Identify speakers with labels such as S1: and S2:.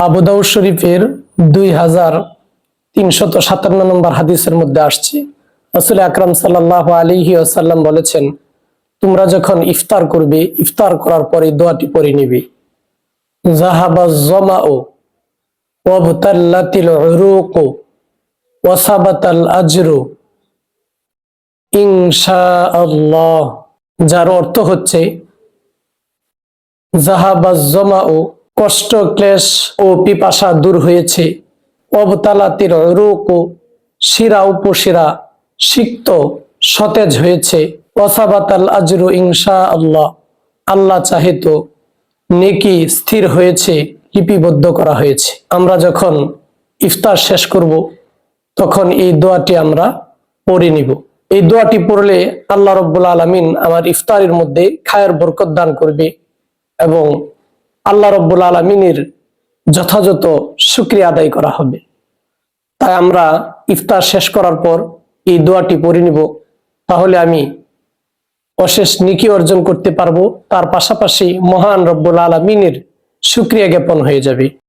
S1: আবু দাউদ শরীফের 2357 নম্বর হাদিসের মধ্যে আসছে, রাসূল আকরাম সাল্লাল্লাহু আলাইহি ওয়াসাল্লাম বলেছেন, তোমরা যখন ইফতার করবে, ইফতার করার পরে দোয়াটি পড়ে নিবে, যাহাবাজ যামাউ ওয়াবতাল্লাতিল উরুকু ওয়াসাবাতাল আজরু ইনশাআল্লাহ। যার অর্থ হচ্ছে, যাহাবাজ যামাউ কষ্ট, ক্লেশ ও পিপাসা দূর হয়েছে, ওয়াবতালাতিল উরুকু শিরা উপশিরা সিক্ত সতেজ হয়েছে, ওয়াসাবাতাল আজরু ইনশাআল্লাহ আল্লাহ চাহে তো নেকি স্থির হয়েছে, লিপিবদ্ধ করা হয়েছে। আমরা যখন ইফতার শেষ করব তখন এই দোয়াটি আমরা পড়ে নিব। এই দোয়াটি পড়লে আল্লাহ রাব্বুল আলামিন আমার ইফতারের মধ্যে খায়ের বরকত দান করবে এবং আল্লাহ রাব্বুল আলামিনের যথাযথ শুকরিয়া আদায় করা হবে। তাই আমরা ইফতার শেষ করার পর এই দোয়াটি পড়ে নিব, তাহলে আমি অশেষ নেকি অর্জন করতে পারবো, তার পাশাপাশি মহান রব্বুল আলামিনের শুকরিয়া জ্ঞাপন হয়ে যাবে।